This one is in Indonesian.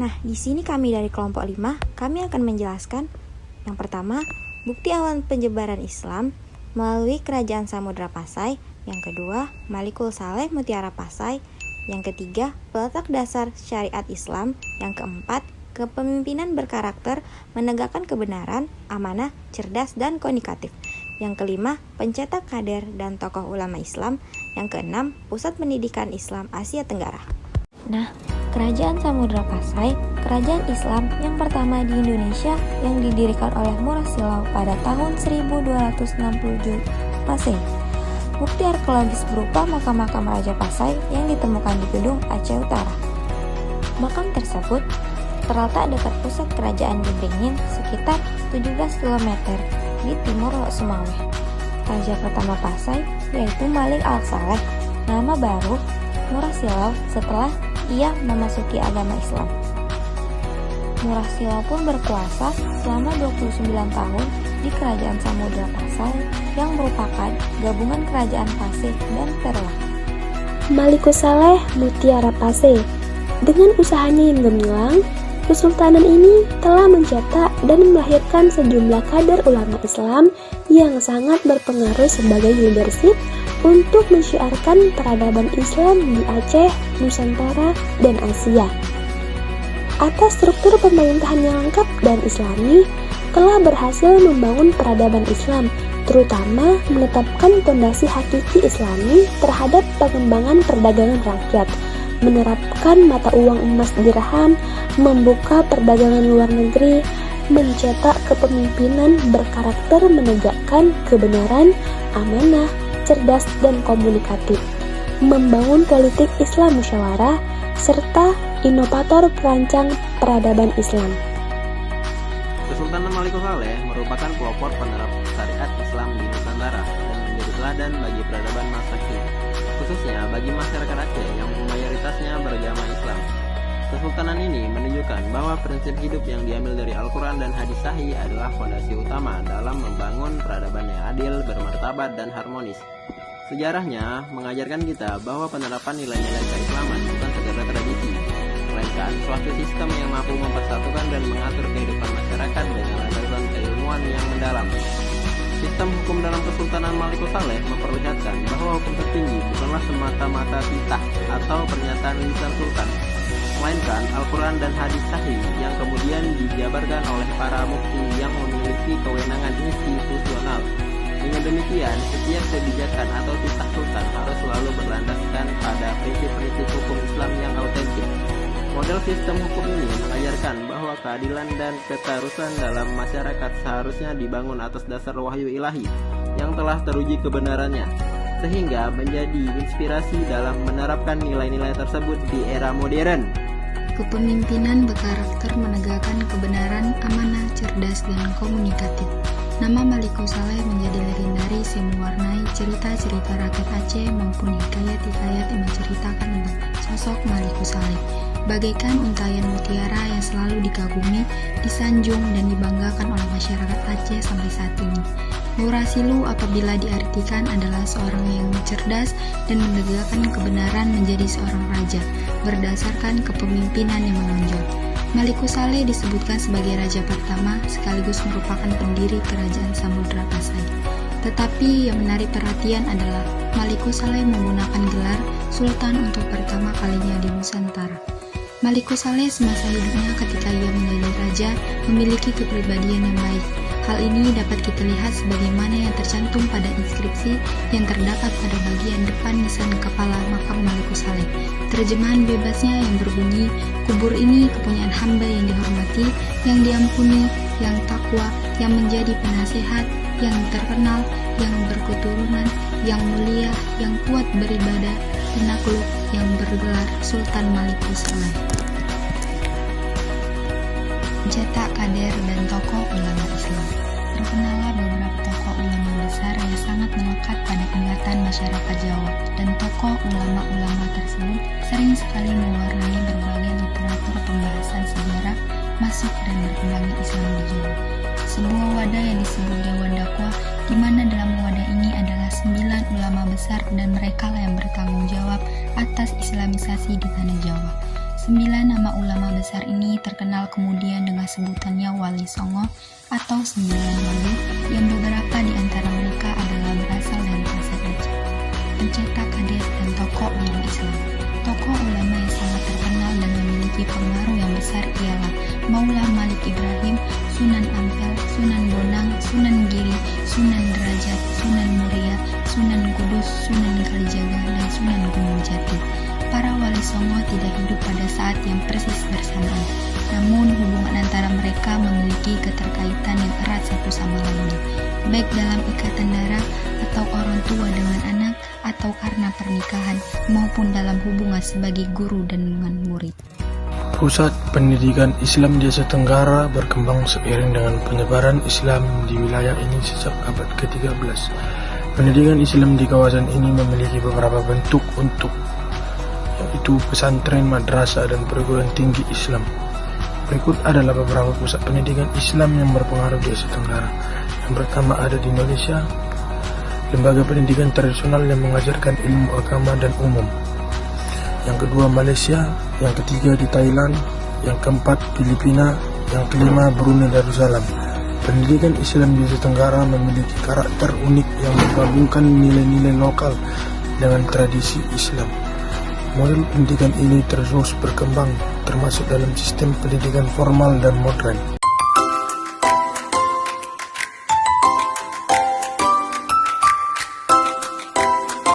Nah, di sini kami dari kelompok 5, kami akan menjelaskan yang pertama, bukti awal penyebaran Islam melalui Kerajaan Samudra Pasai. Yang kedua, Malikul Saleh Mutiara Pasai. Yang ketiga, peletak dasar syariat Islam. Yang keempat, kepemimpinan berkarakter menegakkan kebenaran, amanah, cerdas, dan komunikatif. Yang kelima, pencetak kader dan tokoh ulama Islam. Yang keenam, pusat pendidikan Islam Asia Tenggara. Nah, Kerajaan Samudra Pasai, kerajaan Islam yang pertama di Indonesia yang didirikan oleh Murasilau pada tahun 1267 Masehi. Bukti arkeologis berupa makam-makam Raja Pasai yang ditemukan di Gedung Aceh Utara. Makam tersebut terletak dekat pusat kerajaan di Beringin sekitar 17 km di timur Lok Sumawe. Raja pertama Pasai yaitu Malik Al-Saleh, nama baru Murasilau setelah ia memasuki agama Islam. Murasilau pun berkuasa selama 29 tahun di Kerajaan Samudra Pasai yang merupakan gabungan kerajaan Pasai dan Perla. Malikus Saleh Mutiara Pasai. Dengan usahanya yang gemilang, Kesultanan ini telah mencetak dan melahirkan sejumlah kader ulama Islam yang sangat berpengaruh sebagai leadership untuk mensyiarkan peradaban Islam di Aceh, Nusantara, dan Asia. Atas struktur pemerintahan yang lengkap dan Islami, telah berhasil membangun peradaban Islam, terutama menetapkan fondasi hakiki Islami terhadap pengembangan perdagangan rakyat, menerapkan mata uang emas dirham, membuka perdagangan luar negeri, mencetak kepemimpinan berkarakter menegakkan kebenaran, amanah, cerdas, dan komunikatif, membangun politik Islam musyawarah, serta inovator perancang peradaban Islam. Kesultanan Malikul Saleh merupakan pelopor penerap syariat Islam di Nusantara dan menjadi teladan bagi peradaban masa kini, khususnya bagi masyarakat Aceh yang mayoritasnya beragama Islam. Kesultanan ini menunjukkan bahwa prinsip hidup yang diambil dari Al-Quran dan hadis sahih adalah fondasi utama dalam membangun peradaban yang adil, bermartabat, dan harmonis. Sejarahnya mengajarkan kita bahwa penerapan nilai-nilai keislaman bukan sekedar tradisi, melainkan suatu sistem yang mampu mempersatukan dan mengatur kehidupan masyarakat dengan landasan keilmuan yang mendalam. Sistem hukum dalam Kesultanan Malikul Saleh memperlihatkan bahwa hukum tertinggi bukanlah semata-mata titah atau pernyataan lisan sultan, melainkan Al-Quran dan hadis sahih yang kemudian dijabarkan oleh para mufti yang memiliki kewenangan institusional. Dengan demikian, setiap kebijakan atau titah sultan harus selalu berlandaskan pada prinsip-prinsip hukum Islam yang autentik. Model sistem hukum ini mengajarkan bahwa keadilan dan ketarusan dalam masyarakat seharusnya dibangun atas dasar wahyu ilahi yang telah teruji kebenarannya, sehingga menjadi inspirasi dalam menerapkan nilai-nilai tersebut di era modern. Kepemimpinan berkarakter menegakkan kebenaran, amanah, cerdas, dan komunikatif. Nama Malikul Saleh menjadi legendaris yang mewarnai cerita-cerita rakyat Aceh maupun hikayat-hikayat yang menceritakan tentang sosok Malikul Saleh. Bagaikan untayan mutiara yang selalu dikagumi, disanjung, dan dibanggakan oleh masyarakat Aceh sampai saat ini. Murasilu apabila diartikan adalah seorang yang cerdas dan menegakkan kebenaran menjadi seorang raja, berdasarkan kepemimpinan yang menonjol. Malikul Saleh disebutkan sebagai raja pertama sekaligus merupakan pendiri kerajaan Samudra Pasai. Tetapi yang menarik perhatian adalah Malikul Saleh menggunakan gelar Sultan untuk pertama kalinya di Nusantara. Malikul Saleh semasa hidupnya ketika ia menjadi raja memiliki kepribadian yang baik. Hal ini dapat kita lihat sebagaimana yang tercantum pada inskripsi yang terdapat pada bagian depan nisan kepala makam Malikul Saleh. Terjemahan bebasnya yang berbunyi, kubur ini kepunyaan hamba yang dihormati, yang diampuni, yang takwa, yang menjadi penasehat, yang terkenal, yang berketurunan, yang mulia, yang kuat beribadah, penakluk, yang bergelar Sultan Malikul Saleh. Cetak kader dan tokoh ulama Islam. Terkenallah beberapa tokoh ulama besar yang sangat melekat pada ingatan masyarakat Jawa, dan tokoh ulama-ulama tersebut sering sekali mewarnai berbagai literatur pembahasan sejarah masuk dan berkembangnya Islam di Jawa. Sebuah wadah yang disebut Dewan Dakwah, di mana dalam wadah ini adalah 9 ulama besar dan mereka lah yang bertanggung jawab atas islamisasi di tanah Jawa. 9 nama ulama besar ini terkenal kemudian dengan sebutannya Wali Songo atau 9 wali, yang beberapa di antara mereka adalah berasal dari Pasir Aceh. Pencetak hadis dan tokoh ulama Islam. Tokoh ulama yang sangat terkenal dan memiliki pengaruh yang besar ialah Maula Malik Ibrahim, Sunan Ampel, Sunan Bonang, Sunan Giri, Sunan Derajat, Sunan Muria, Sunan Kudus, Sunan Kalijaga, dan Sunan Gunung Jati. Para wali songo tidak hidup pada saat yang persis bersamaan, namun hubungan antara mereka memiliki keterkaitan yang erat satu sama lainnya, baik dalam ikatan darah atau orang tua dengan anak, atau karena pernikahan, maupun dalam hubungan sebagai guru dan dengan murid. Pusat pendidikan Islam di Asia Tenggara berkembang seiring dengan penyebaran Islam di wilayah ini sejak abad ke-13. Pendidikan Islam di kawasan ini memiliki beberapa bentuk yaitu pesantren, madrasah, dan perguruan tinggi Islam. Berikut adalah beberapa pusat pendidikan Islam yang berpengaruh di Asia Tenggara. Yang pertama ada di Indonesia, lembaga pendidikan tradisional yang mengajarkan ilmu agama dan umum. Yang kedua Malaysia, yang ketiga di Thailand, yang keempat Filipina, yang kelima Brunei Darussalam. Pendidikan Islam di Asia Tenggara memiliki karakter unik yang menggabungkan nilai-nilai lokal dengan tradisi Islam. Model pendidikan ini terus berkembang, termasuk dalam sistem pendidikan formal dan modern.